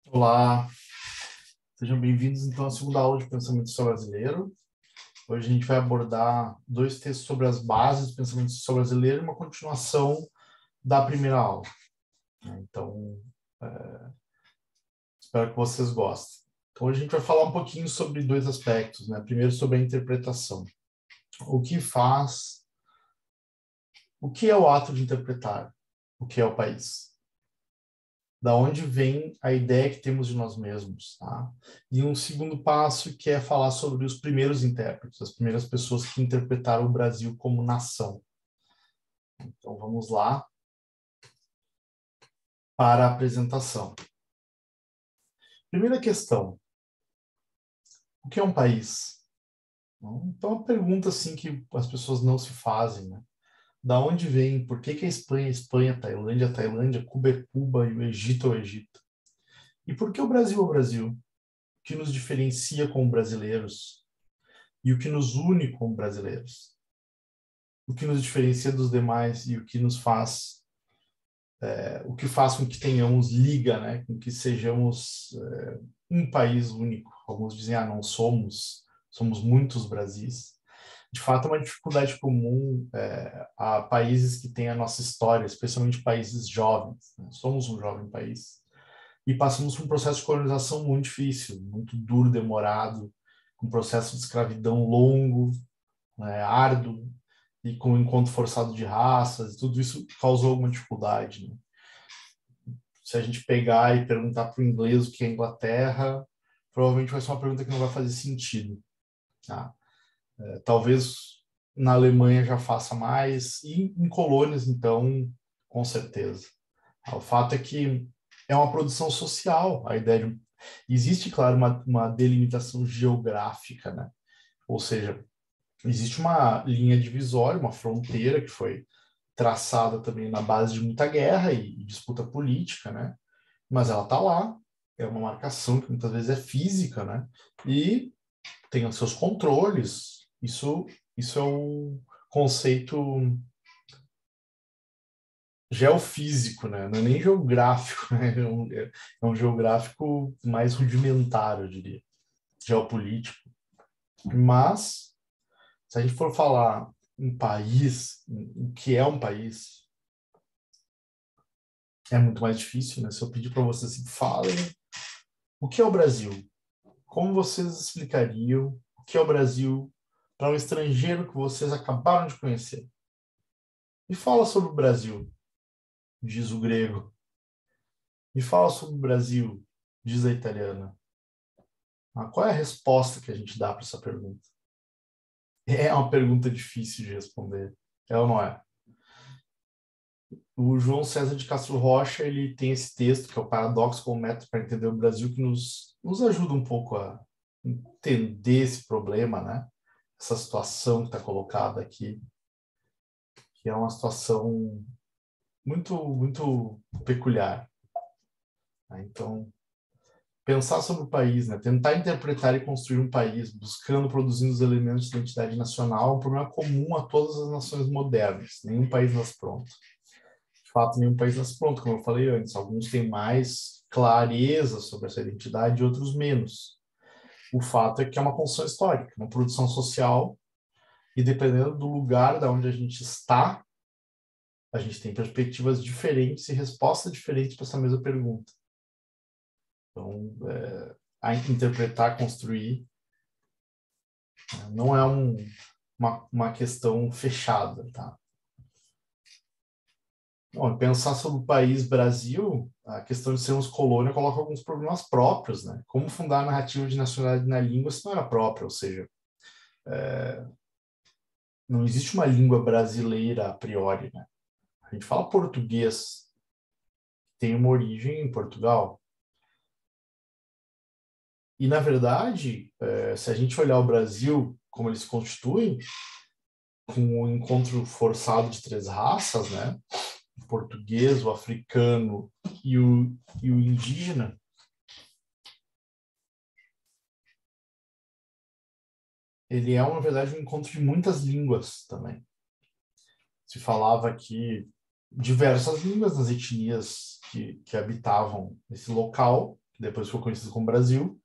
Olá, sejam bem-vindos então à segunda aula de Pensamento Social Brasileiro. Hoje a gente vai abordar dois textos sobre as bases do pensamento social brasileiro e uma continuação da primeira aula. Então, espero que vocês gostem. Então, hoje a gente vai falar um pouquinho sobre dois aspectos, né? Primeiro, sobre a interpretação. O que é o ato de interpretar? O que é o país? Da onde vem a ideia que temos de nós mesmos, tá? E um segundo passo que é falar sobre os primeiros intérpretes, as primeiras pessoas que interpretaram o Brasil como nação. Então vamos lá para a apresentação. Primeira questão: o que é um país? Então, uma pergunta assim que as pessoas não se fazem, né? Da onde vem? Por que que a Espanha é Espanha, a Tailândia é Tailândia, Cuba é Cuba e o Egito é o Egito? E por que o Brasil é o Brasil? O que nos diferencia como brasileiros? E o que nos une como brasileiros? O que nos diferencia dos demais e o que nos faz, o que faz com que tenhamos liga, né? Com que sejamos um país único. Alguns dizem, não somos muitos Brasis. De fato, é uma dificuldade comum a países que têm a nossa história, especialmente países jovens, né? Somos um jovem país e passamos por um processo de colonização muito difícil, muito duro, demorado, um processo de escravidão longo, né, árduo, e com o encontro forçado de raças, tudo isso causou alguma dificuldade, né? Se a gente pegar e perguntar para o inglês o que é Inglaterra, provavelmente vai ser uma pergunta que não vai fazer sentido, tá? Talvez na Alemanha já faça mais, e em colônias, então, com certeza. O fato é que é uma produção social, a ideia de... Existe, claro, uma delimitação geográfica, né? Ou seja, existe uma linha divisória, uma fronteira que foi traçada também na base de muita guerra e disputa política, né? Mas ela está lá, é uma marcação que muitas vezes é física, né? E tem os seus controles. Isso é um conceito geofísico, né? Não é nem geográfico, né? É um geográfico mais rudimentar, eu diria, geopolítico. Mas, se a gente for falar um país, o que é um país, é muito mais difícil, né? Se eu pedir para vocês assim, falem o que é o Brasil, como vocês explicariam o que é o Brasil para um estrangeiro que vocês acabaram de conhecer? Me fala sobre o Brasil, diz o grego. Me fala sobre o Brasil, diz a italiana. Qual é a resposta que a gente dá para essa pergunta? É uma pergunta difícil de responder. É ou não é? O João César de Castro Rocha, ele tem esse texto, que é o Paradoxo como Método para Entender o Brasil, que nos ajuda um pouco a entender esse problema, né? Essa situação que está colocada aqui, que é uma situação muito peculiar, né? Então, pensar sobre o país, né? Tentar interpretar e construir um país, buscando, produzindo os elementos de identidade nacional, é um problema comum a todas as nações modernas. Nenhum país nasce pronto. De fato, nenhum país nasce pronto, como eu falei antes. Alguns têm mais clareza sobre essa identidade e outros menos. O fato é que é uma construção histórica, uma produção social, e dependendo do lugar da onde a gente está, a gente tem perspectivas diferentes e respostas diferentes para essa mesma pergunta. Então, a interpretar, construir, não é uma questão fechada, tá? Bom, pensar sobre o país Brasil, a questão de sermos colônia coloca alguns problemas próprios, né? Como fundar a narrativa de nacionalidade na língua se não era própria, ou seja, não existe uma língua brasileira a priori, né? A gente fala português, tem uma origem em Portugal. E, na verdade, se a gente olhar o Brasil como ele se constitui, com o encontro forçado de três raças, né? O português, o africano e o indígena, ele é, na verdade, um encontro de muitas línguas também. Se falava aqui diversas línguas das etnias que habitavam esse local, que depois foi conhecido como Brasil,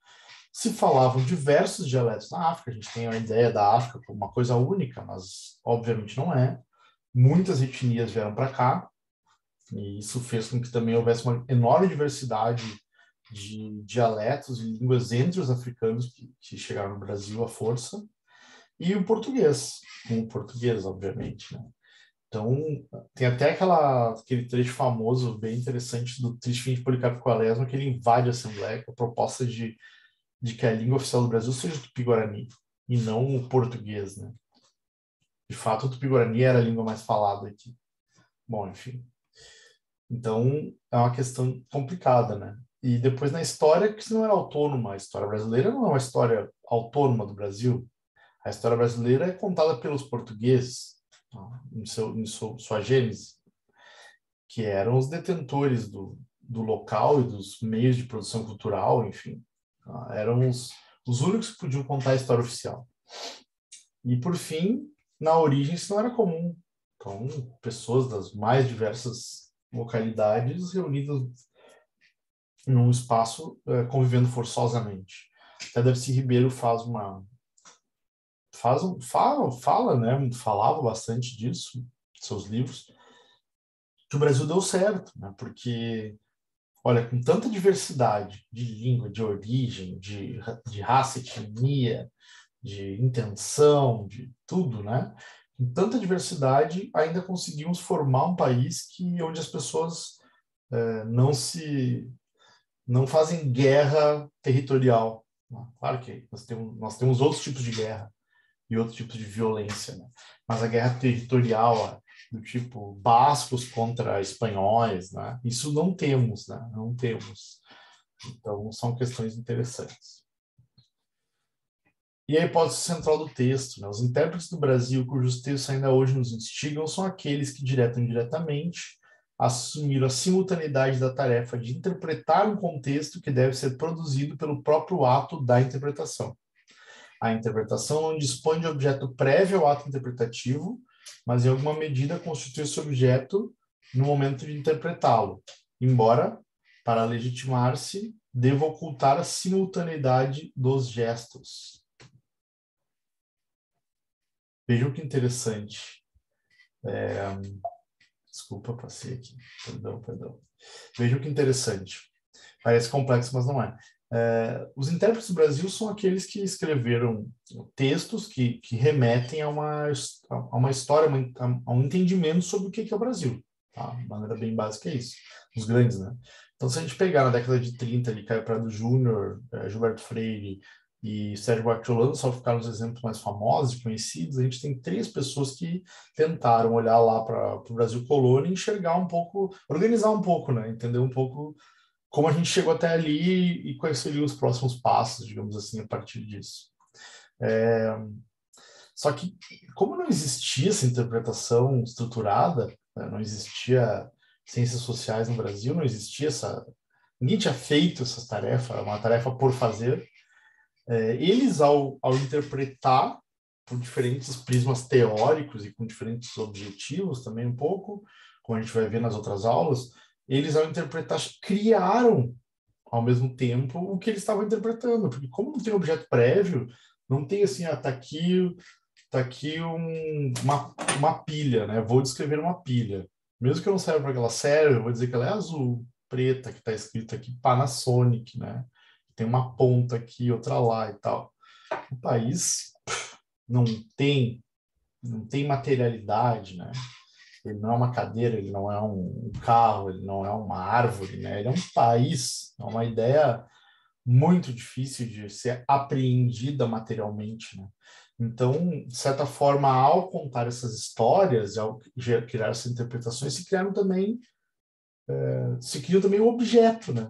se falavam diversos dialetos na África. A gente tem a ideia da África como uma coisa única, mas obviamente não é. Muitas etnias vieram para cá, e isso fez com que também houvesse uma enorme diversidade de dialetos e línguas entre os africanos que chegaram no Brasil à força, e o português, com o português, obviamente, né? Então, tem até aquele trecho famoso, bem interessante, do Triste Fim de Policarpo Quaresma, que ele invade a Assembleia com a proposta de que a língua oficial do Brasil seja o Tupi-Guarani, e não o português, né? De fato, o Tupi-Guarani era a língua mais falada aqui. Bom, enfim. Então, é uma questão complicada, né? E depois na história, que não era autônoma, a história brasileira não é uma história autônoma do Brasil. A história brasileira é contada pelos portugueses, tá? Sua gênese, que eram os detentores do local e dos meios de produção cultural, enfim. Tá? Eram os únicos que podiam contar a história oficial. E, por fim, na origem isso não era comum. Então, pessoas das mais diversas localidades reunidas num espaço convivendo forçosamente. Até Darcy Ribeiro falava bastante disso, seus livros, que o Brasil deu certo, né? Porque, olha, com tanta diversidade de língua, de origem, de raça, etnia, de intenção, de tudo, né? Com tanta diversidade, ainda conseguimos formar um país onde as pessoas não fazem guerra territorial. Claro que nós temos outros tipos de guerra e outros tipos de violência, né? Mas a guerra territorial, do tipo bascos contra espanhóis, né? Isso não temos, né? Não temos. Então, são questões interessantes. E a hipótese central do texto, né? Os intérpretes do Brasil, cujos textos ainda hoje nos instigam, são aqueles que, direta ou indiretamente, assumiram a simultaneidade da tarefa de interpretar um contexto que deve ser produzido pelo próprio ato da interpretação. A interpretação não dispõe de objeto prévio ao ato interpretativo, mas em alguma medida constitui esse objeto no momento de interpretá-lo, embora, para legitimar-se, deva ocultar a simultaneidade dos gestos. Vejam que interessante. Desculpa, passei aqui. Perdão. Vejam que interessante. Parece complexo, mas não é. Os intérpretes do Brasil são aqueles que escreveram textos que remetem a uma história, a um entendimento sobre o que é o Brasil. Tá? De maneira bem básica é isso. Os grandes, né? Então, se a gente pegar na década de 30, ali, Caio Prado Júnior, Gilberto Freire e Sérgio Bartolomeu, só ficaram os exemplos mais famosos e conhecidos, a gente tem 3 pessoas que tentaram olhar lá para o Brasil colônia e enxergar um pouco, organizar um pouco, né? Entender um pouco como a gente chegou até ali e quais seriam os próximos passos, digamos assim, a partir disso. Só que, como não existia essa interpretação estruturada, né, não existia ciências sociais no Brasil, não existia ninguém tinha feito essa tarefa, uma tarefa por fazer. Eles, ao interpretar por diferentes prismas teóricos e com diferentes objetivos também um pouco, como a gente vai ver nas outras aulas, eles, ao interpretar, criaram, ao mesmo tempo, o que eles estavam interpretando. Porque como não tem objeto prévio, não tem assim, tá aqui uma pilha, né? Vou descrever uma pilha. Mesmo que eu não saiba para que ela serve, eu vou dizer que ela é azul, preta, que está escrito aqui Panasonic, né? Tem uma ponta aqui, outra lá e tal. O país não tem, não tem materialidade, né? Ele não é uma cadeira, ele não é um carro, ele não é uma árvore, né? Ele é um país, é uma ideia muito difícil de ser apreendida materialmente, né? Então, de certa forma, ao contar essas histórias, ao criar essas interpretações, se criou também o objeto, né?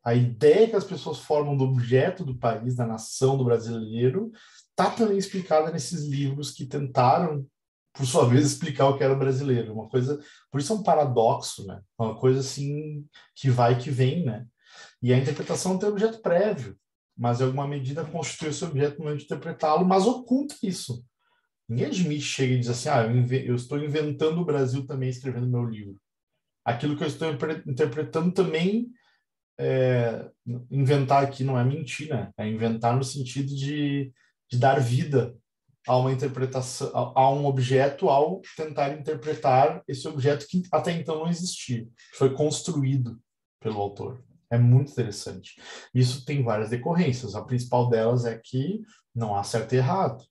A ideia que as pessoas formam do objeto do país, da nação, do brasileiro, está também explicada nesses livros que tentaram, por sua vez, explicar o que era o brasileiro. Uma coisa, por isso é um paradoxo, né? Uma coisa assim que vai e que vem, né? E a interpretação tem objeto prévio, mas em alguma medida constitui esse objeto no momento de interpretá-lo, mas oculta isso. Ninguém admite, chega e diz assim, eu estou inventando o Brasil também escrevendo meu livro. Aquilo que eu estou interpretando também inventar aqui não é mentir, né? É inventar no sentido de dar vida a uma interpretação, a um objeto, ao tentar interpretar esse objeto que até então não existia, foi construído pelo autor. É muito interessante. Isso tem várias decorrências. A principal delas é que não há certo e errado.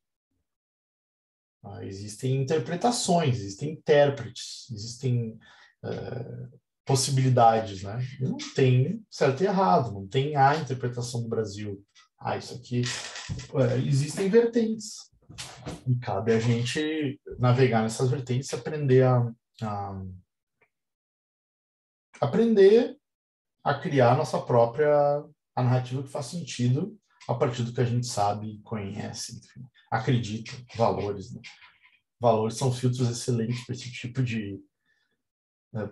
Existem interpretações, existem intérpretes, existem possibilidades, né? E não tem certo e errado, não tem a interpretação do Brasil. Isso aqui. Existem vertentes. E cabe a gente navegar nessas vertentes e aprender aprender a criar nossa própria a narrativa que faz sentido a partir do que a gente sabe, conhece, enfim, acredita, valores. Né? Valores são filtros excelentes para esse tipo de né,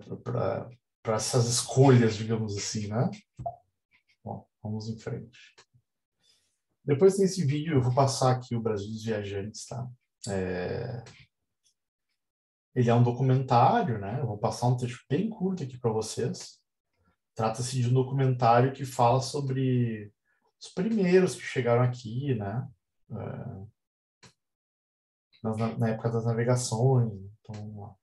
para essas escolhas, digamos assim, né? Bom, vamos em frente. Depois desse vídeo, eu vou passar aqui o Brasil dos Viajantes, tá? Ele é um documentário, né? Eu vou passar um texto bem curto aqui para vocês. Trata-se de um documentário que fala sobre os primeiros que chegaram aqui, né? Na época das navegações. Então, vamos lá.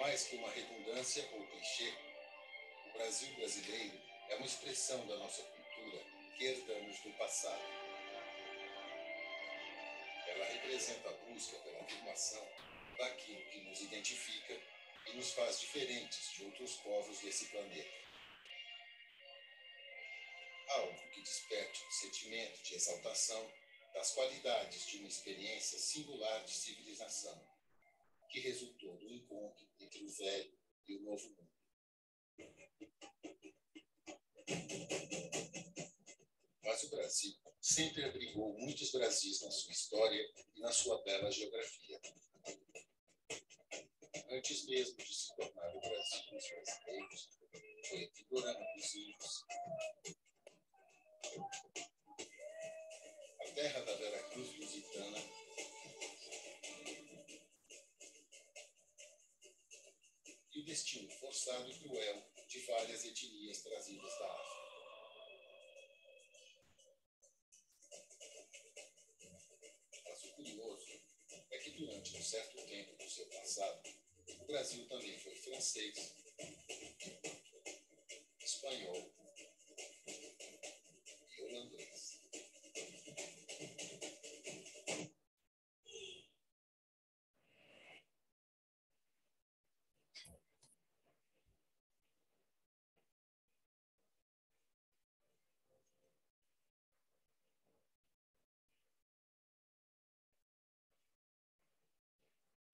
Mais que uma redundância ou clichê, o Brasil brasileiro é uma expressão da nossa cultura que herdamos do passado. Ela representa a busca pela afirmação daquilo que nos identifica e nos faz diferentes de outros povos desse planeta. Algo que desperte o sentimento de exaltação das qualidades de uma experiência singular de civilização, que resultou do encontro entre o velho e o novo mundo. Mas o Brasil sempre abrigou muitos Brasis na sua história e na sua bela geografia. Antes mesmo de se tornar o Brasil dos brasileiros, foi a Pindorama dos índios. A terra da Veracruz lusitana e o destino forçado e cruel de várias etnias trazidas da África. Mas o curioso é que durante um certo tempo do seu passado, o Brasil também foi francês, espanhol e holandês.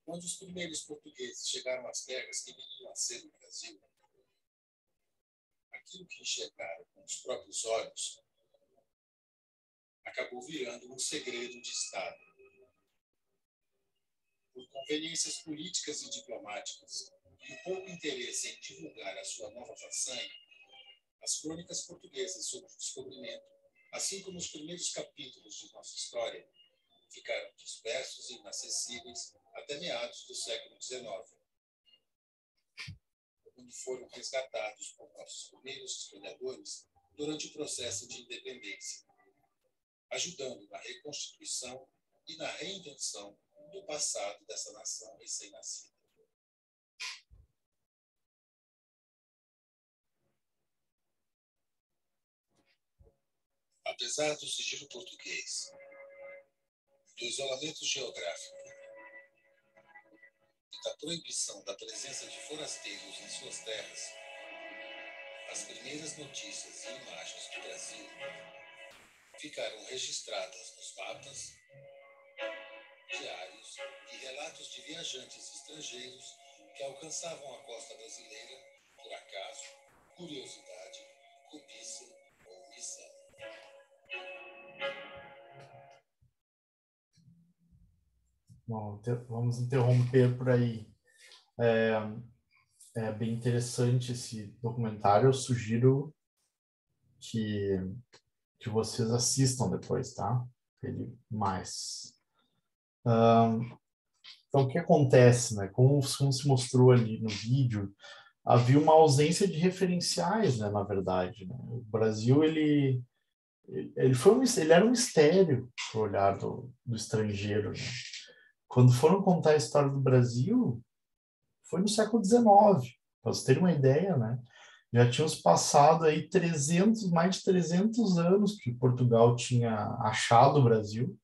Quando os primeiros portugueses chegaram às terras que viriam a ser o Brasil, aquilo que enxergaram com os próprios olhos acabou virando um segredo de Estado. Por conveniências políticas e diplomáticas e o pouco interesse em divulgar a sua nova façanha, as crônicas portuguesas sobre o descobrimento, assim como os primeiros capítulos de nossa história, ficaram dispersos e inacessíveis até meados do século XIX, quando foram resgatados por nossos primeiros historiadores durante o processo de independência, ajudando na reconstituição e na reinvenção do passado dessa nação recém-nascida. Apesar do sigilo português, do isolamento geográfico e da proibição da presença de forasteiros em suas terras, as primeiras notícias e imagens do Brasil ficaram registradas nos mapas, diários e relatos de viajantes estrangeiros que alcançavam a costa brasileira por acaso, curiosidade, cobiça ou missão. Bom, vamos interromper por aí. É bem interessante esse documentário. Eu sugiro que vocês assistam depois, tá? Ele mais. Então, o que acontece, né? Como se mostrou ali no vídeo, havia uma ausência de referenciais, né? Na verdade, né? O Brasil, ele era um mistério para o olhar do estrangeiro, né? Quando foram contar a história do Brasil, foi no século XIX, para vocês terem uma ideia, né? Já tínhamos passado aí mais de 300 anos que Portugal tinha achado o Brasil.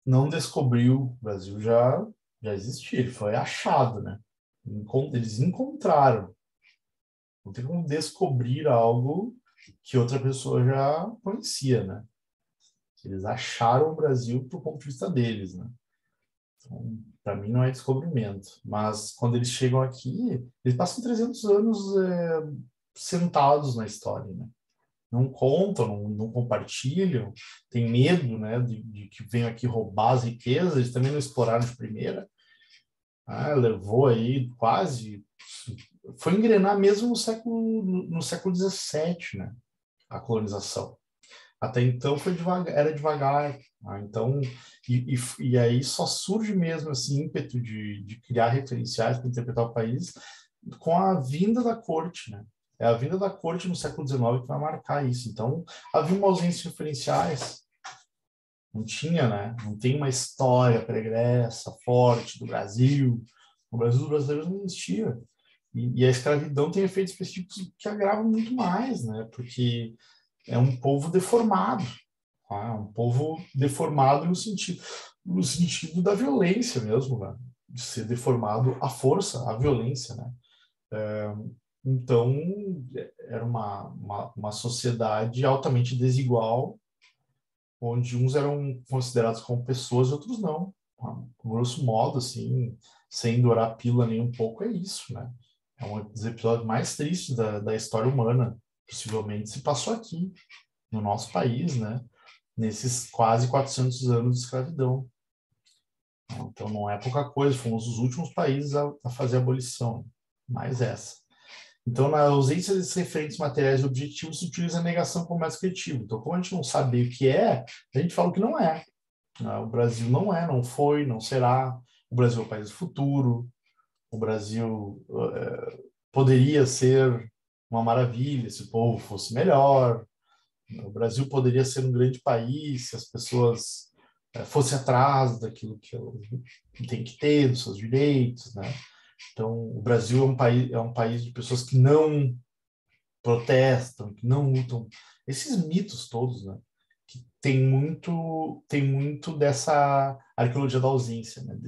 Não descobriu, o Brasil já existia, ele foi achado, né? Eles encontraram. Não tem como descobrir algo que outra pessoa já conhecia, né? Eles acharam o Brasil do ponto de vista deles, né? Então, para mim não é descobrimento. Mas quando eles chegam aqui, eles passam 300 anos sentados na história, né? Não contam, não compartilham, tem medo, né, de que venham aqui roubar as riquezas, eles também não exploraram de primeira. Levou aí quase... Foi engrenar mesmo no século XVII, né, a colonização. Até então era devagar. Então, e aí só surge mesmo esse ímpeto de criar referenciais para interpretar o país com a vinda da corte, né? É a vinda da corte no século XIX que vai marcar isso. Então, havia uma ausência de referenciais. Não tinha, né? Não tem uma história pregressa, forte do Brasil. O Brasil dos brasileiros não existia. E a escravidão tem efeitos específicos que agravam muito mais, né? Porque é um povo deformado. Tá? Um povo deformado no sentido da violência mesmo, né? De ser deformado à força, à violência, né? Então, era uma sociedade altamente desigual, onde uns eram considerados como pessoas e outros não. Grosso modo, assim, sem dourar a pílula nem um pouco, é isso, né? É um dos episódios mais tristes da história humana. Possivelmente se passou aqui, no nosso país, né? Nesses quase 400 anos de escravidão. Então, não é pouca coisa. Fomos os últimos países a fazer a abolição. Mais essa. Então, na ausência desses referentes materiais e objetivos, se utiliza a negação como método criativo. Então, como a gente não sabe o que é, a gente fala o que não é. O Brasil não é, não foi, não será. O Brasil é o país do futuro. O Brasil poderia ser uma maravilha se o povo fosse melhor. O Brasil poderia ser um grande país se as pessoas fossem atrás daquilo que tem que ter, dos seus direitos, né? Então, o Brasil é um país de pessoas que não protestam, que não lutam. Esses mitos todos, né? Que tem muito dessa arqueologia da ausência, né?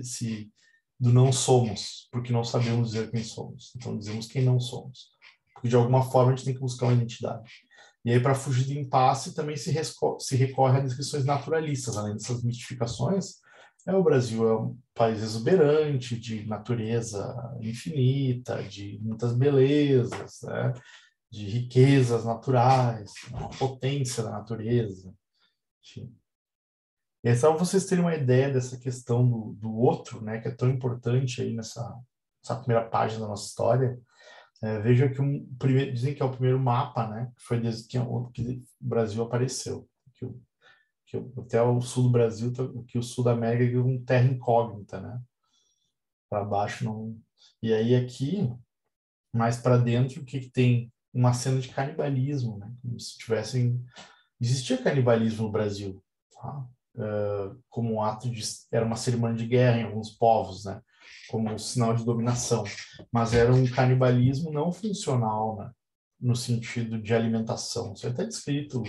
Do não somos, porque não sabemos dizer quem somos. Então, dizemos quem não somos. Porque, de alguma forma, a gente tem que buscar uma identidade. E aí, para fugir do impasse, também se recorre a descrições naturalistas, além dessas mistificações. O Brasil é um país exuberante, de natureza infinita, de muitas belezas, né? De riquezas naturais, uma potência da natureza. Enfim. E é só vocês terem uma ideia dessa questão do outro, né, que é tão importante aí nessa primeira página da nossa história. Veja que dizem que é o primeiro mapa, né, que foi desde que o Brasil apareceu. Até o sul do Brasil, que o sul da América é uma terra incógnita, né? Para baixo não. E aí aqui, mais para dentro, o que tem? Uma cena de canibalismo, né? Como se tivessem... Existia canibalismo no Brasil, tá? Como um ato de... Era uma cerimônia de guerra em alguns povos, né? Como um sinal de dominação. Mas era um canibalismo não funcional, né? No sentido de alimentação. Isso é até descrito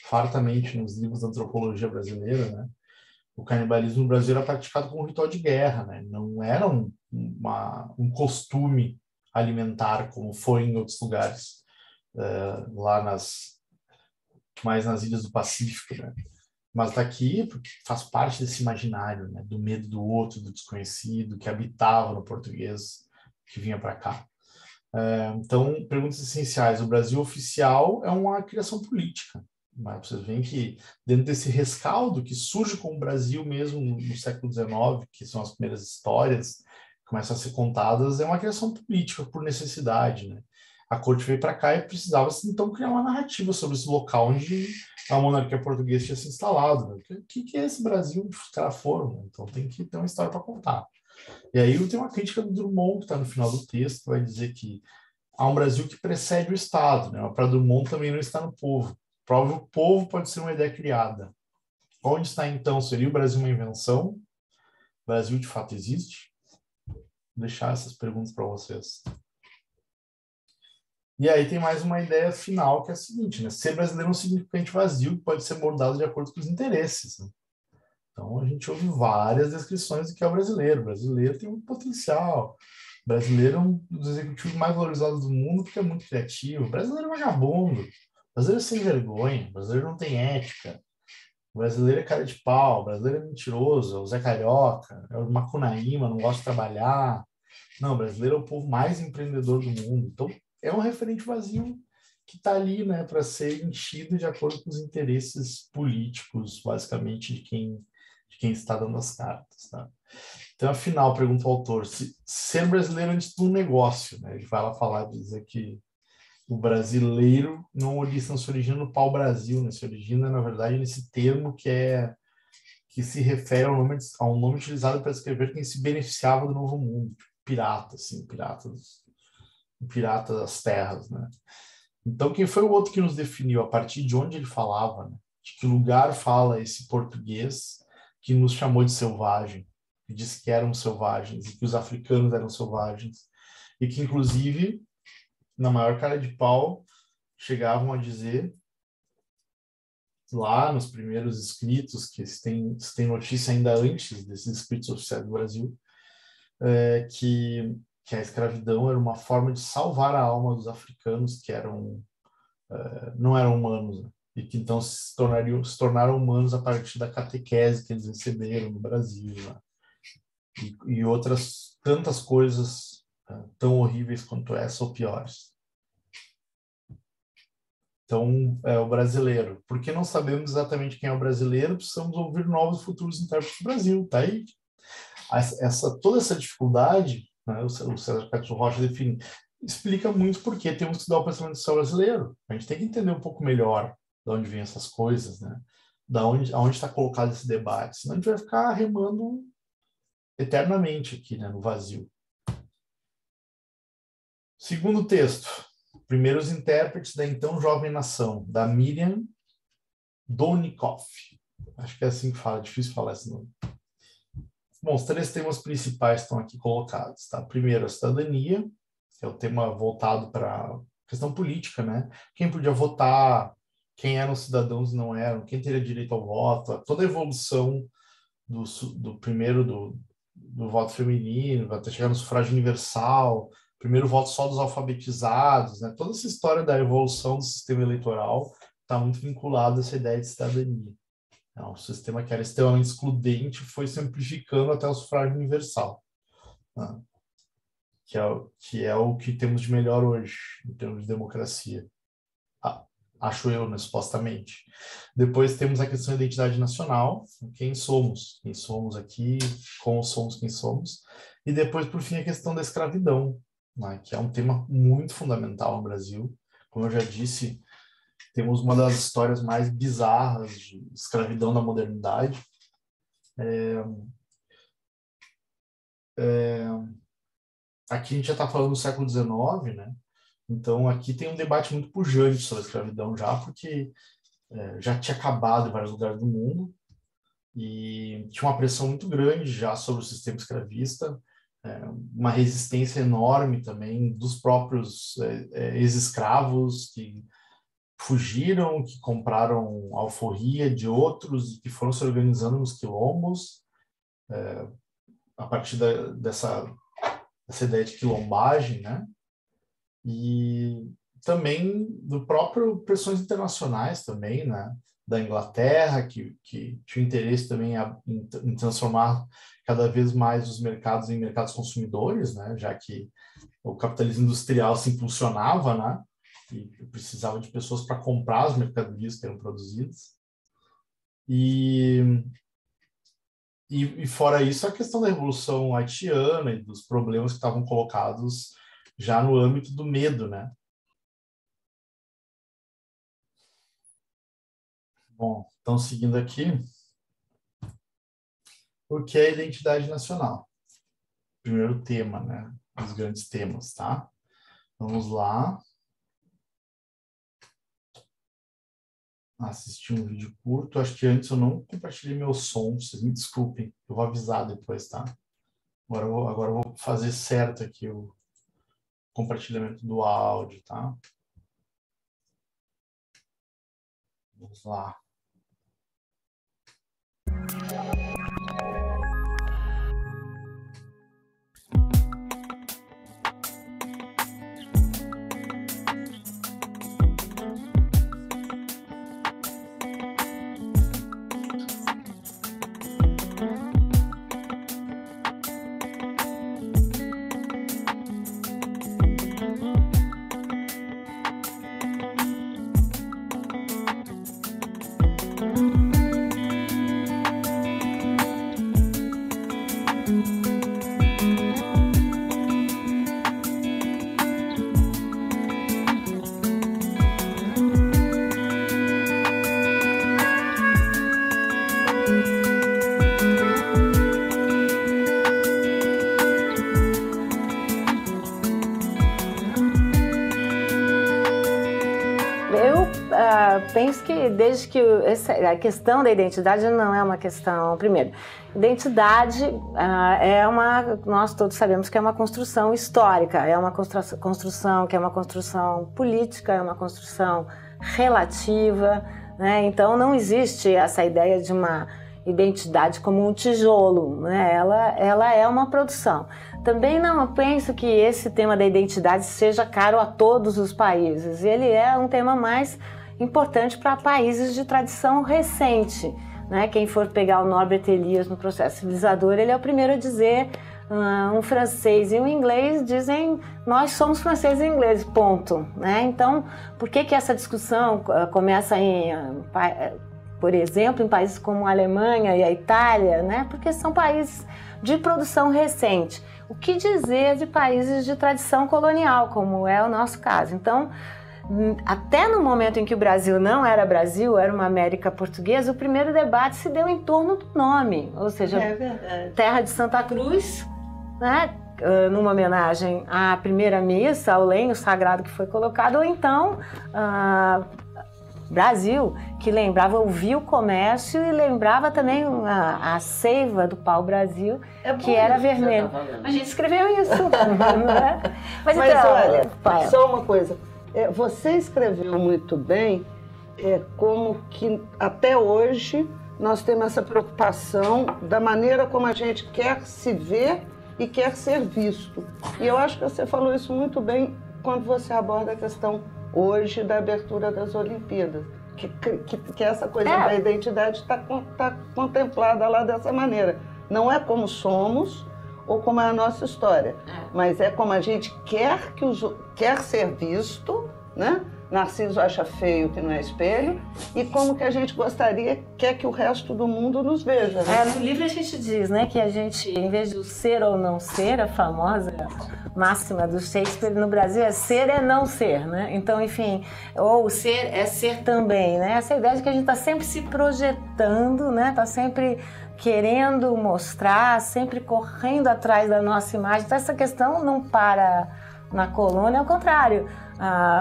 fartamente nos livros da antropologia brasileira, né? O canibalismo no Brasil era praticado como um ritual de guerra, né? Não era um costume alimentar, como foi em outros lugares, lá mais nas ilhas do Pacífico, né? Mas daqui, porque faz parte desse imaginário, né? Do medo do outro, do desconhecido, que habitava no português, que vinha para cá. Então, perguntas essenciais. O Brasil oficial é uma criação política. Mas vocês veem que dentro desse rescaldo que surge com o Brasil mesmo no século XIX, que são as primeiras histórias que começam a ser contadas, é uma criação política por necessidade, né? A corte veio para cá e precisava então criar uma narrativa sobre esse local onde a monarquia portuguesa tinha se instalado. Né? O que é esse Brasil onde os caras foram? Né? Então tem que ter uma história para contar. E aí tem uma crítica do Drummond que está no final do texto, que vai dizer que há um Brasil que precede o Estado, né? Para Drummond também não está no povo. Prova o povo pode ser uma ideia criada. Onde está então? Seria o Brasil uma invenção? O Brasil de fato existe? Vou deixar essas perguntas para vocês. E aí tem mais uma ideia final, que é a seguinte, né? Ser brasileiro é um significante vazio que pode ser moldado de acordo com os interesses. Né? Então a gente ouve várias descrições do que é o brasileiro. O brasileiro tem muito potencial. O brasileiro é um dos executivos mais valorizados do mundo porque é muito criativo. O brasileiro é vagabundo. O brasileiro é sem vergonha. O brasileiro não tem ética. O brasileiro é cara de pau. O brasileiro é mentiroso. É o Zé Carioca. É o Macunaíma, não gosta de trabalhar. Não, o brasileiro é o povo mais empreendedor do mundo. Então, é um referente vazio que está ali, né, para ser enchido de acordo com os interesses políticos, basicamente, de quem está dando as cartas. Tá? Então, afinal, pergunta o autor, se ser brasileiro é antes de um negócio, né? Ele vai lá falar, dizer que o brasileiro não se origina no pau-brasil, né? Se origina, na verdade, nesse termo que se refere ao nome utilizado para descrever quem se beneficiava do Novo Mundo, tipo, pirata, assim, pirata das terras, né? Então, quem foi o outro que nos definiu, a partir de onde ele falava, né? De que lugar fala esse português que nos chamou de selvagem, que disse que éramos selvagens e que os africanos eram selvagens, e que, inclusive, na maior cara de pau, chegavam a dizer, lá nos primeiros escritos, que se tem notícia ainda antes desses escritos oficiais do Brasil, que a escravidão era uma forma de salvar a alma dos africanos que não eram humanos, né? E que então se tornaram humanos a partir da catequese que eles receberam no Brasil, né? E outras tantas coisas tão horríveis quanto essa ou piores. Então, o brasileiro. Porque não sabemos exatamente quem é o brasileiro, precisamos ouvir novos futuros intérpretes do Brasil, tá aí? Toda essa dificuldade, né, o César Castro Rocha define, explica muito porque temos que estudar o pensamento social brasileiro. A gente tem que entender um pouco melhor de onde vêm essas coisas, né? Aonde está colocado esse debate. Senão a gente vai ficar remando eternamente aqui, né, no vazio. Segundo texto, primeiros intérpretes da então jovem nação, da Miriam Donikoff. Acho que é assim que fala, é difícil falar esse nome. Bom, os 3 temas principais estão aqui colocados. Tá? Primeiro, a cidadania, que é o tema voltado para a questão política, né? Quem podia votar, quem eram cidadãos e não eram, quem teria direito ao voto, toda a evolução do primeiro do voto feminino, até chegar no sufrágio universal, primeiro voto só dos alfabetizados, né? Toda essa história da evolução do sistema eleitoral está muito vinculada a essa ideia de cidadania. O sistema que era extremamente excludente foi simplificando até o sufrágio universal, né? que é o que temos de melhor hoje, em termos de democracia. Acho eu, né, supostamente. Depois temos a questão da identidade nacional, quem somos aqui, como somos quem somos. E depois, por fim, a questão da escravidão, né, que é um tema muito fundamental no Brasil. Como eu já disse, temos uma das histórias mais bizarras de escravidão da modernidade. Aqui a gente já está falando do século XIX, né? Então aqui tem um debate muito pujante sobre a escravidão já, porque já tinha acabado em vários lugares do mundo e tinha uma pressão muito grande já sobre o sistema escravista, uma resistência enorme também dos próprios ex-escravos que fugiram, que compraram alforria de outros e que foram se organizando nos quilombos, a partir dessa ideia de quilombagem, né? e também do próprio pressões internacionais também, né? Da Inglaterra, que tinha interesse também em transformar cada vez mais os mercados em mercados consumidores, né? Já que o capitalismo industrial se impulsionava, né? E precisava de pessoas para comprar as mercadorias que eram produzidas. E fora isso, a questão da Revolução Haitiana e dos problemas que estavam colocados já no âmbito do medo, né? Bom, então seguindo aqui, o que é a identidade nacional? Primeiro tema, né? Os grandes temas, tá? Vamos lá. Assistir um vídeo curto. Acho que antes eu não compartilhei meu som, vocês me desculpem. Eu vou avisar depois, tá? Agora eu vou fazer certo aqui o compartilhamento do áudio, tá? Vamos lá. Penso que desde que a questão da identidade não é uma questão, primeiro, identidade nós todos sabemos que é uma construção histórica, é uma construção que é uma construção política, é uma construção relativa, né? Então não existe essa ideia de uma identidade como um tijolo, né? Ela é uma produção. Também não penso que esse tema da identidade seja caro a todos os países, ele é um tema mais importante para países de tradição recente, né? Quem for pegar o Norbert Elias no processo civilizador, ele é o primeiro a dizer, um francês e um inglês dizem, nós somos franceses e ingleses, ponto, né? Então, por que essa discussão começa por exemplo, em países como a Alemanha e a Itália, né? Porque são países de produção recente. O que dizer de países de tradição colonial, como é o nosso caso? Então, até no momento em que o Brasil não era Brasil, era uma América portuguesa, o primeiro debate se deu em torno do nome, ou seja, Terra de Santa Cruz, né? Numa homenagem à primeira missa, ao lenho sagrado que foi colocado, ou então Brasil, que lembrava o vil comércio e lembrava também a seiva do pau-brasil, que era vermelho. A gente escreveu isso. Né? Mas então, olha, só uma coisa. Você escreveu muito bem como que até hoje nós temos essa preocupação da maneira como a gente quer se ver e quer ser visto. E eu acho que você falou isso muito bem quando você aborda a questão hoje da abertura das Olimpíadas, que essa coisa da identidade está contemplada lá dessa maneira. Não é como somos ou como é a nossa história, mas é como a gente quer ser visto, né? Narciso acha feio que não é espelho, e como que a gente quer que o resto do mundo nos veja. Né? No livro a gente diz, né, que a gente, em vez de ser ou não ser, a famosa máxima do Shakespeare no Brasil é ser é não ser, né? Então, enfim, ou ser é ser também, né? Essa ideia de que a gente está sempre se projetando, né? Está sempre querendo mostrar, sempre correndo atrás da nossa imagem. Então, essa questão não para na colônia, ao contrário.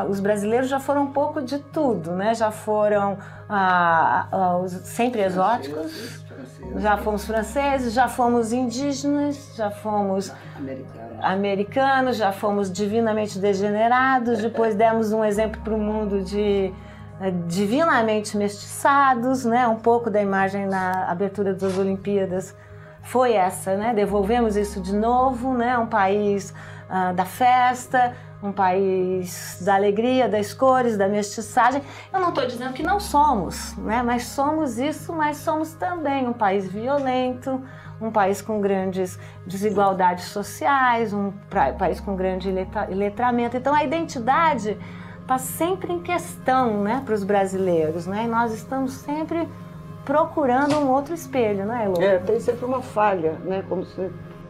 Os brasileiros já foram um pouco de tudo, né? Já foram sempre exóticos, já fomos franceses, já fomos indígenas, já fomos americanos, já fomos divinamente degenerados, depois demos um exemplo para o mundo de divinamente mestiçados, né? Um pouco da imagem na abertura das Olimpíadas foi essa, né? Devolvemos isso de novo, né? Um país da festa, um país da alegria, das cores, da mestiçagem. Eu não estou dizendo que não somos, né? Mas somos isso, mas somos também um país violento, um país com grandes desigualdades sociais, um país com grande letramento. Então a identidade está sempre em questão, né, para os brasileiros, né? E nós estamos sempre procurando um outro espelho, né, Elô? Tem sempre uma falha, né?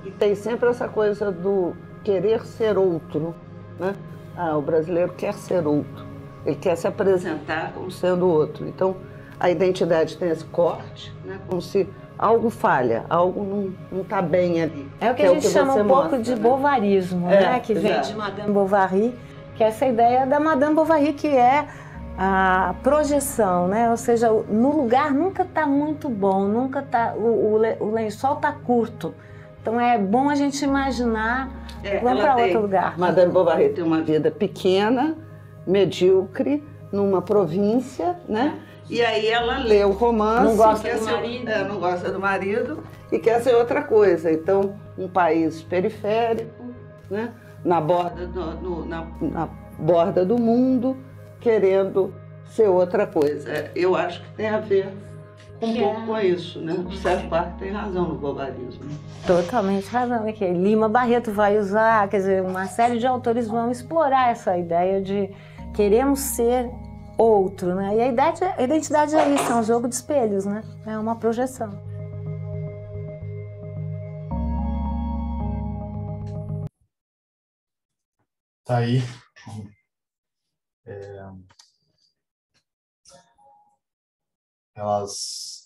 E tem sempre essa coisa do querer ser outro, né? O brasileiro quer ser outro, ele quer se apresentar como sendo outro. Então, a identidade tem esse corte, né? Como se algo falha, algo não está bem ali. É o que a gente chama um pouco de bovarismo, né? Que vem de Madame Bovary, que é essa ideia da Madame Bovary, que é a projeção, né? Ou seja, no lugar nunca está muito bom, nunca tá, o lençol está curto. Então é bom a gente imaginar, vamos para outro lugar. Madame Bovary tem uma vida pequena, medíocre, numa província, né? E aí ela lê o romance, não gosta do marido. Não gosta do marido e quer ser outra coisa. Então, um país periférico, né? Na borda do mundo, querendo ser outra coisa. Eu acho que tem a ver um pouco com isso, né? O Sérgio Buarque tem razão no bovarismo. Totalmente razão. É que Lima Barreto vai usar, quer dizer, uma série de autores vão explorar essa ideia de queremos ser outro, né? E a identidade é isso, é um jogo de espelhos, né? É uma projeção. Tá aí.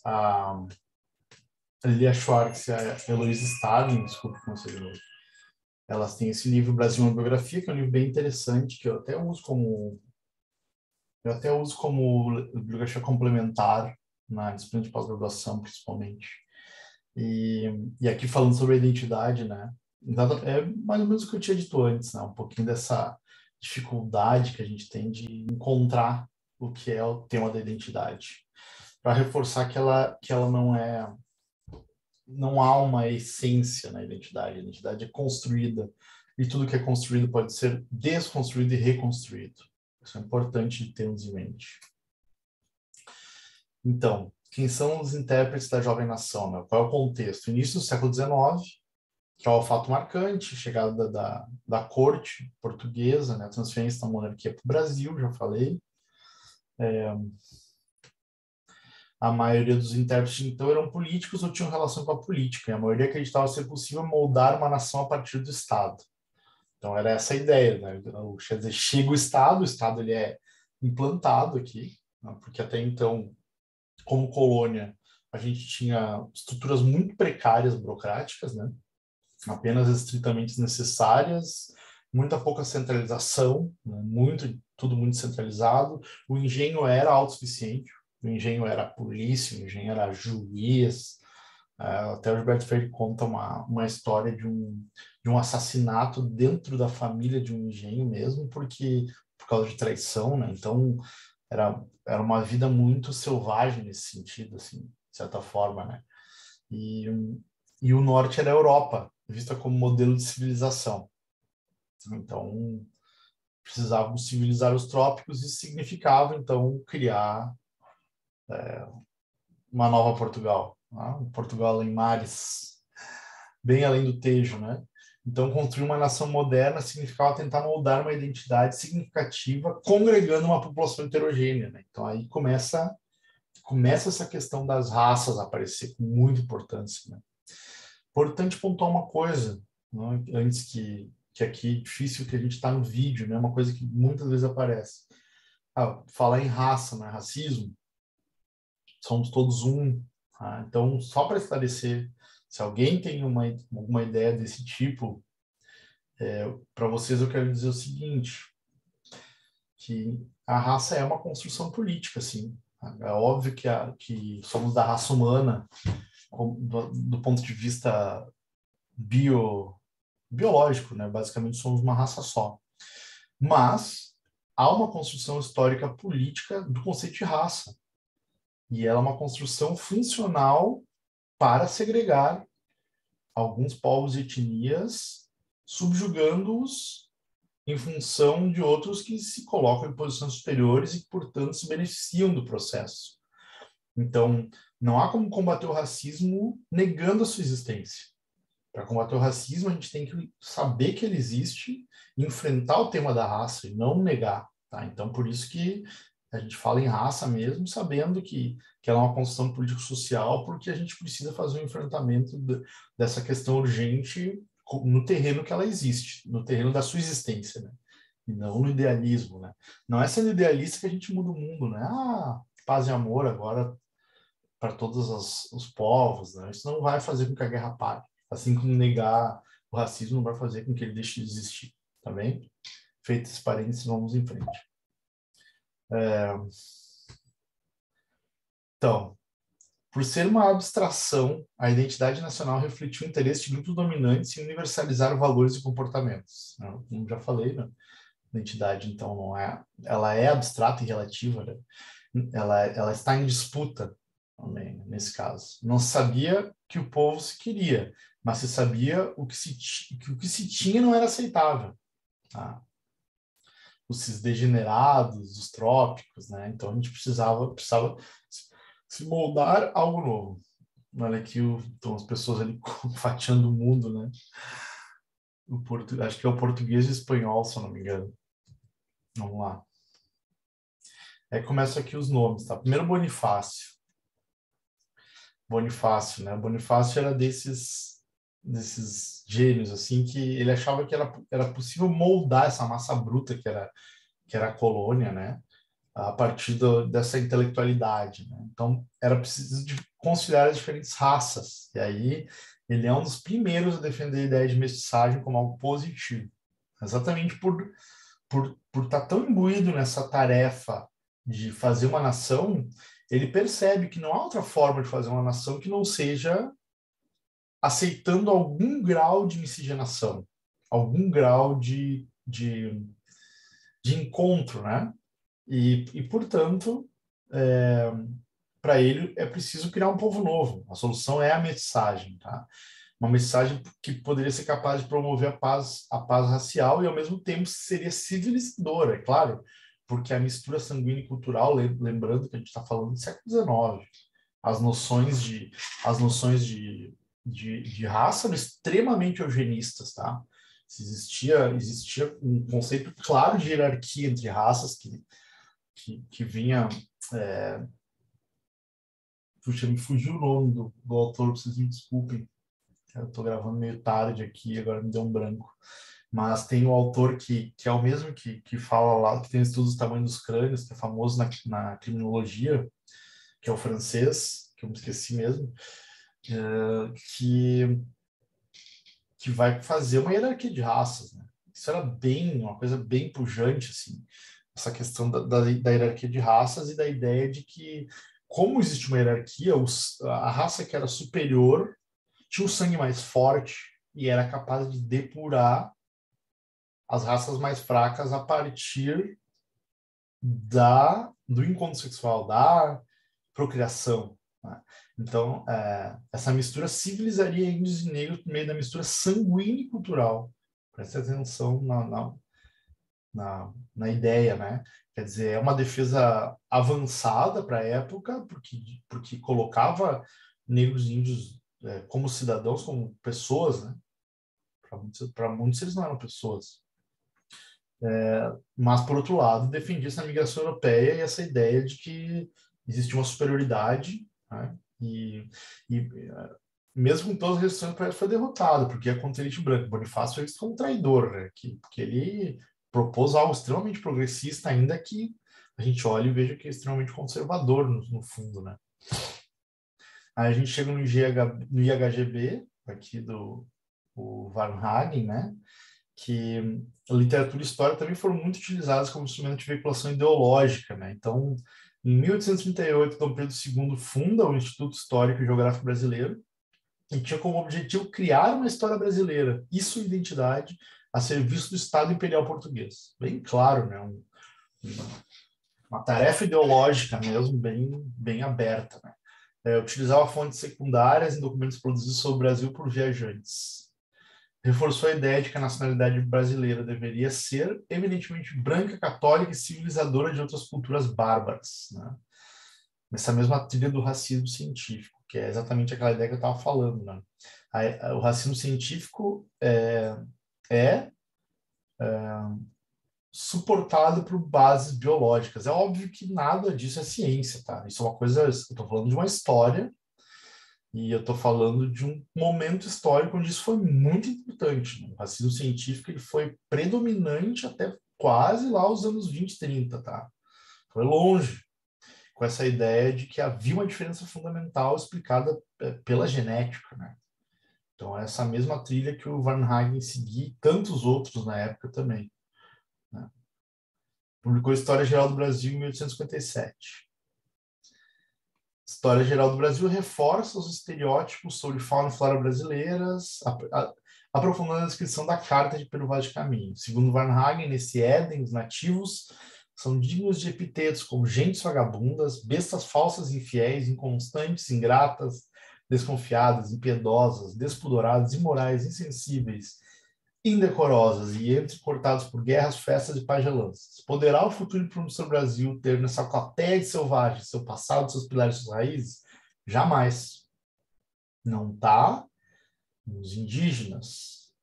A Lilia Schwartz e a Heloísa Staden, desculpa que não sei de novo, elas têm esse livro Brasil, uma biografia, que é um livro bem interessante, que eu até uso como bibliografia complementar na disciplina de pós-graduação, principalmente. E aqui falando sobre a identidade, né? É mais ou menos o que eu tinha dito antes, né? Um pouquinho dessa dificuldade que a gente tem de encontrar o que é o tema da identidade, para reforçar que ela não há uma essência na identidade. A identidade é construída e tudo que é construído pode ser desconstruído e reconstruído. Isso é importante de termos em mente. Então, quem são os intérpretes da Jovem Nação, né? Qual é o contexto? Início do século XIX, que é o fato marcante, chegada da corte portuguesa, né? A transferência da monarquia para o Brasil, já falei. A maioria dos intérpretes, então, eram políticos ou tinham relação com a política, e a maioria acreditava ser possível moldar uma nação a partir do Estado. Então, era essa a ideia, né? Quer dizer, chega o Estado ele é implantado aqui, né? Porque até então, como colônia, a gente tinha estruturas muito precárias, burocráticas, né? Apenas estritamente necessárias, muita pouca centralização, né? Tudo muito centralizado. O engenho era autossuficiente, o engenho era polícia, o engenho era juiz. Até o Gilberto Freire conta uma história de um assassinato dentro da família de um engenho mesmo, por causa de traição, né? Então, era uma vida muito selvagem nesse sentido, assim, de certa forma, né? E o norte era a Europa, vista como modelo de civilização. Então, precisavam civilizar os trópicos e significava, então, criar uma nova Portugal, né? Um Portugal em mares, bem além do Tejo, né? Então, construir uma nação moderna significava tentar moldar uma identidade significativa, congregando uma população heterogênea, né? Então, aí começa essa questão das raças a aparecer com muita importância, né? Importante pontuar uma coisa, né? Antes que aqui é difícil, que a gente está no vídeo, né? Uma coisa que muitas vezes aparece. Falar em raça, né? Racismo, somos todos um. Tá? Então, só para esclarecer, se alguém tem alguma ideia desse tipo, para vocês eu quero dizer o seguinte, que a raça é uma construção política, sim. É óbvio que somos da raça humana, do ponto de vista biológico, né? Basicamente somos uma raça só. Mas há uma construção histórica política do conceito de raça. E ela é uma construção funcional para segregar alguns povos e etnias subjugando-os em função de outros que se colocam em posições superiores e que, portanto, se beneficiam do processo. Então, não há como combater o racismo negando a sua existência. Para combater o racismo, a gente tem que saber que ele existe e enfrentar o tema da raça e não negar. Tá? Então, por isso que a gente fala em raça mesmo, sabendo que ela é uma construção político-social, porque a gente precisa fazer um enfrentamento dessa questão urgente no terreno que ela existe, no terreno da sua existência, né? E não no idealismo, né? Não é sendo idealista que a gente muda o mundo, né? Paz e amor agora para todos os povos, né? Isso não vai fazer com que a guerra pare. Assim como negar o racismo não vai fazer com que ele deixe de existir, tá bem? Feitos esses parênteses, vamos em frente. Então, por ser uma abstração, a identidade nacional refletiu o interesse de grupos dominantes em universalizar valores e comportamentos. Como já falei, né? A identidade, então, não é, ela é abstrata e relativa, né? Ela está em disputa também, nesse caso. Não se sabia que o povo se queria, mas se sabia que o que se tinha não era aceitável. Tá? Os degenerados, os trópicos, né? Então a gente precisava se moldar algo novo. Olha aqui, então, as pessoas ali fatiando o mundo, né? Acho que é o português e o espanhol, se eu não me engano. Vamos lá. Aí começam aqui os nomes, tá? Primeiro, Bonifácio. Bonifácio, né? Bonifácio era desses gênios, assim, que ele achava que era possível moldar essa massa bruta que era a colônia, né? A partir dessa intelectualidade, né? Então, era preciso de conciliar as diferentes raças. E aí, ele é um dos primeiros a defender a ideia de mestiçagem como algo positivo. Exatamente por estar tão imbuído nessa tarefa de fazer uma nação, ele percebe que não há outra forma de fazer uma nação que não seja aceitando algum grau de miscigenação, algum grau de encontro, né? E portanto, para ele é preciso criar um povo novo. A solução é a mestiçagem, tá? Uma mestiçagem que poderia ser capaz de promover a paz racial e, ao mesmo tempo, seria civilizadora, é claro, porque a mistura sanguínea e cultural, lembrando que a gente está falando do século XIX, as noções de raça eram extremamente eugenistas, tá? Existia um conceito claro de hierarquia entre raças que vinha... Puxa, me fugiu o nome do autor, vocês me desculpem. Eu estou gravando meio tarde aqui, agora me deu um branco. Mas tem o autor que é o mesmo que fala lá, que tem estudos do tamanho dos crânios, que é famoso na criminologia, que é o francês, que eu me esqueci mesmo, que vai fazer uma hierarquia de raças, né? Isso era uma coisa bem pujante, assim, essa questão da hierarquia de raças e da ideia de que, como existe uma hierarquia, a raça que era superior tinha o sangue mais forte e era capaz de depurar as raças mais fracas a partir do encontro sexual, da procriação, né? Então, essa mistura civilizaria índios e negros por meio da mistura sanguínea e cultural. Preste atenção na ideia, né? Quer dizer, é uma defesa avançada para a época, porque colocava negros e índios como cidadãos, como pessoas, né? Para muitos eles não eram pessoas. Mas, por outro lado, defendia essa migração europeia e essa ideia de que existia uma superioridade, né? E mesmo com todas as restrições, foi derrotado, porque é contra a elite branca. Bonifácio foi visto como traidor, né? Porque ele propôs algo extremamente progressista, ainda que a gente olhe e veja que é extremamente conservador, no fundo, né? Aí a gente chega no IHGB, aqui do Varnhagen, né? Que a literatura e a história também foram muito utilizadas como instrumento de veiculação ideológica, né? Então, em 1838, Dom Pedro II funda o Instituto Histórico e Geográfico Brasileiro e tinha como objetivo criar uma história brasileira e sua identidade a serviço do Estado Imperial Português. Bem claro, né? Uma tarefa ideológica mesmo, bem aberta, né? Utilizava fontes secundárias em documentos produzidos sobre o Brasil por viajantes. reforçou a ideia de que a nacionalidade brasileira deveria ser eminentemente branca, católica e civilizadora de outras culturas bárbaras, né? Nessa mesma trilha do racismo científico, que é exatamente aquela ideia que eu estava falando, né? O racismo científico é suportado por bases biológicas. É óbvio que nada disso é ciência, tá? Isso é uma coisa, eu estou falando de uma história e eu estou falando de um momento histórico onde isso foi muito importante, né? O racismo científico ele foi predominante até quase lá os anos 20, 30, tá? Foi longe, com essa ideia de que havia uma diferença fundamental explicada pela genética, né? Então, essa mesma trilha que o Varnhagen seguia e tantos outros na época também, né? Publicou História Geral do Brasil em 1857. História Geral do Brasil reforça os estereótipos sobre fauna e flora brasileiras, aprofundando a descrição da Carta de Peru Vaz de Caminho. Segundo Varnhagen, nesse Éden, os nativos são dignos de epitetos como gentes vagabundas, bestas falsas e infiéis, inconstantes, ingratas, desconfiadas, impiedosas, despudoradas, imorais, insensíveis, indecorosas e entrecortados por guerras, festas e pagelanças. Poderá o futuro promissor Brasil ter nessa alcateia de selvagem seu passado, seus pilares, suas raízes? Jamais. Não está nos indígenas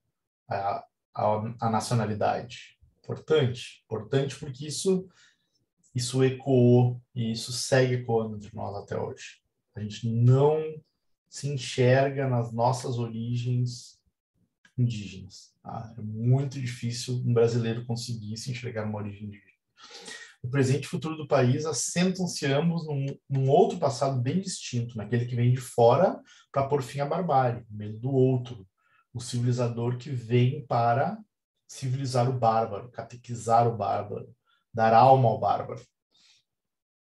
a nacionalidade. Importante porque isso ecoou e isso segue ecoando entre nós até hoje. A gente não se enxerga nas nossas origens indígenas. Tá? É muito difícil um brasileiro conseguir se enxergar numa origem indígena. O presente e o futuro do país assentam-se ambos num outro passado bem distinto, naquele que vem de fora para pôr fim à barbárie, medo do outro, o civilizador que vem para civilizar o bárbaro, catequizar o bárbaro, dar alma ao bárbaro.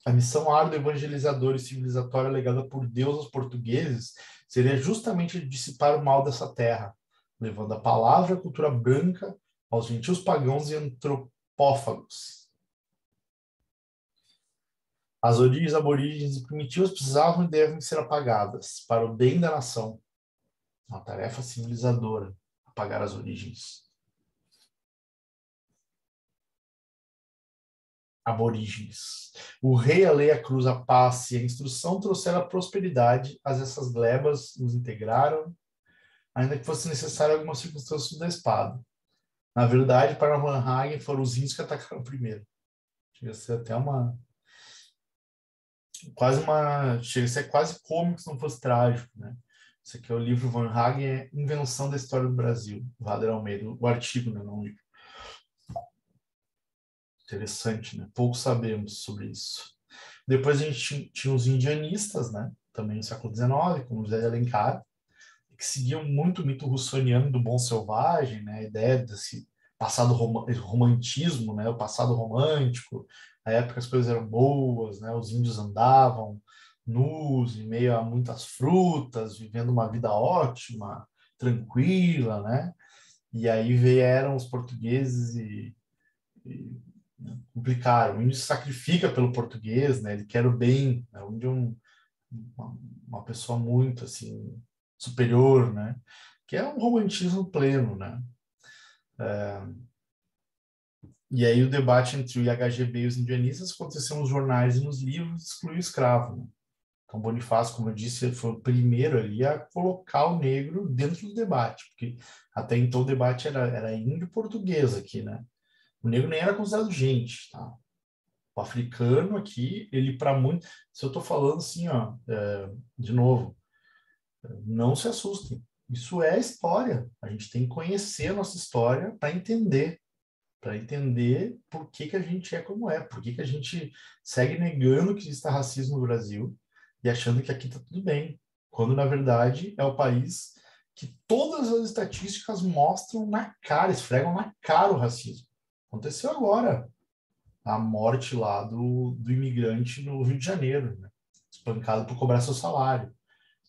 A missão árdua evangelizadora e civilizatória legada por Deus aos portugueses seria justamente dissipar o mal dessa terra, levando a palavra e a cultura branca aos gentios pagãos e antropófagos. As origens aborígenes e primitivas precisavam e devem ser apagadas para o bem da nação. Uma tarefa civilizadora, apagar as origens. Aborígenes. O rei, a lei, a cruz, a paz e a instrução trouxeram a prosperidade, as essas glebas nos integraram, ainda que fosse necessário algumas circunstâncias da espada. Na verdade, para Varnhagen, foram os índios que atacaram primeiro. Chega a ser até chega a ser quase cômico se não fosse trágico, né? Esse aqui é o livro Varnhagen, é Invenção da História do Brasil, Vader Almeida, o artigo, né, não o livro. Interessante, né? Pouco sabemos sobre isso. Depois a gente tinha os indianistas, né? Também no século XIX, como José de Alencar, que seguiam muito o mito russoniano do bom selvagem, né? A ideia desse passado romantismo, né? O passado romântico, na época as coisas eram boas, né? Os índios andavam nus, em meio a muitas frutas, vivendo uma vida ótima, tranquila, né? E aí vieram os portugueses e complicaram. O índio se sacrifica pelo português, né? Ele quer o bem, né? O índio é uma pessoa muito assim superior, né? Que é um romantismo pleno, né? E aí o debate entre o IHGB e os indianistas aconteceu nos jornais e nos livros, excluiu o escravo, né? Então Bonifácio, como eu disse, foi o primeiro ali a colocar o negro dentro do debate, porque até então o debate era índio português aqui, né? O negro nem era considerado gente, tá? O africano aqui, ele para muito... Se eu estou falando assim, ó, de novo, não se assustem. Isso é história. A gente tem que conhecer a nossa história para entender por que a gente é como é, por que a gente segue negando que exista racismo no Brasil e achando que aqui está tudo bem, quando na verdade é o país que todas as estatísticas mostram na cara, esfregam na cara o racismo. Aconteceu agora a morte lá do imigrante no Rio de Janeiro, né? Espancado por cobrar seu salário.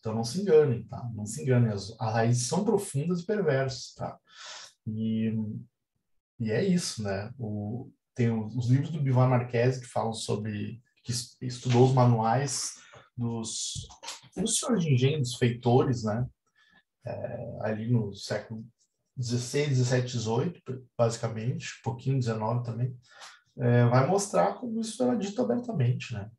Então não se enganem, tá? Não se enganem, as raízes são profundas e perversas, tá? E é isso, né? Tem os livros do Bivar Marquesi que falam sobre, que estudou os manuais dos senhores de engenho, dos feitores, né? Ali no século 16, 17, 18, basicamente, um pouquinho 19 também, vai mostrar como isso era dito abertamente, né?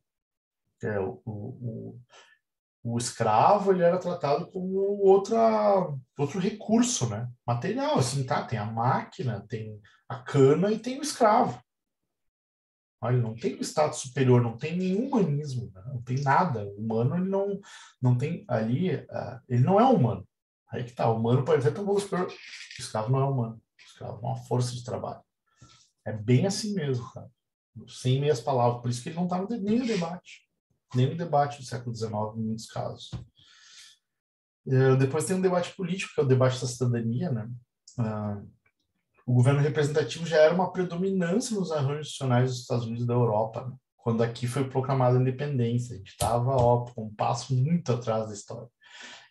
O escravo, ele era tratado como outro recurso, né? Material, assim, tá? Tem a máquina, tem a cana e tem o escravo. Olha, não tem um status superior, não tem nenhum humanismo, né? Não tem nada. O humano, ele não tem ali, ele não é humano. Aí que tá, o humano pode ser tão bom superior. O escravo não é humano. O escravo é uma força de trabalho. É bem assim mesmo, cara. Sem meias palavras. Por isso que ele não está nem no debate. Nem no debate do século XIX, em muitos casos. Depois tem um debate político, que é o debate da cidadania, né? O governo representativo já era uma predominância nos arranjos institucionais dos Estados Unidos e da Europa, né? Quando aqui foi proclamada a independência. A gente estava, um passo muito atrás da história.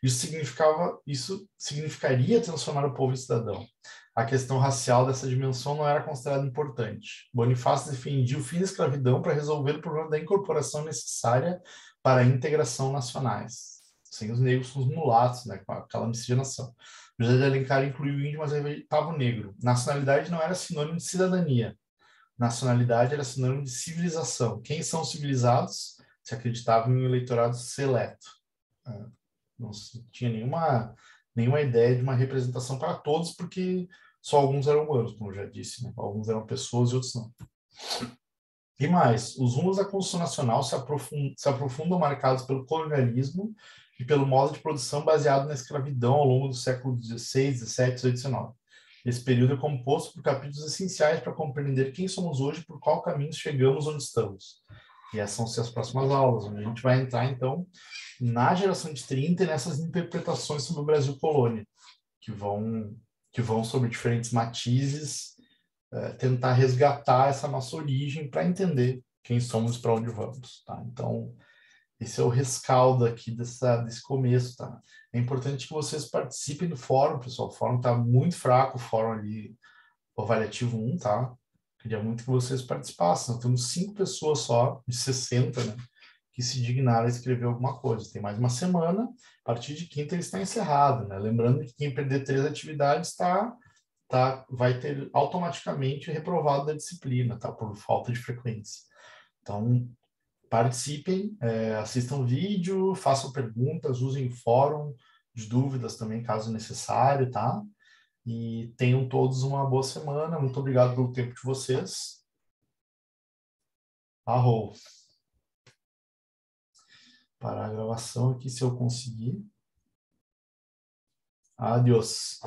Isso significaria transformar o povo em cidadão. A questão racial dessa dimensão não era considerada importante. Bonifácio defendia o fim da escravidão para resolver o problema da incorporação necessária para a integração nacionais. Sem os negros, com os mulatos, né, com aquela miscigenação. José de Alencar incluiu o índio, mas evitava o negro. Nacionalidade não era sinônimo de cidadania. Nacionalidade era sinônimo de civilização. Quem são os civilizados? Se acreditava em um eleitorado seleto. Não tinha nenhuma ideia de uma representação para todos, porque só alguns eram humanos, como eu já disse, né? Alguns eram pessoas e outros não. E mais, os rumos da Constituição Nacional se aprofundam marcados pelo colonialismo e pelo modo de produção baseado na escravidão ao longo do século XVI, XVII, XVIII e XIX. Esse período é composto por capítulos essenciais para compreender quem somos hoje e por qual caminho chegamos onde estamos. E essas vão ser as próximas aulas, onde a gente vai entrar, então, na geração de 30 e nessas interpretações sobre o Brasil colônia, que vão sobre diferentes matizes, tentar resgatar essa nossa origem para entender quem somos e para onde vamos, tá? Então, esse é o rescaldo aqui desse começo, tá? É importante que vocês participem do fórum, pessoal. O fórum está muito fraco, o fórum ali, o avaliativo 1, tá? Queria muito que vocês participassem. Nós temos 5 pessoas só, de 60, né? Que se dignaram a escrever alguma coisa. Tem mais uma semana, a partir de quinta ele está encerrado, né? Lembrando que quem perder 3 atividades vai ter automaticamente reprovado da disciplina, tá? Por falta de frequência. Então, participem, assistam vídeo, façam perguntas, usem o fórum de dúvidas também, caso necessário, tá? E tenham todos uma boa semana. Muito obrigado pelo tempo de vocês. Arrou. Parar a gravação aqui, se eu conseguir. Adiós.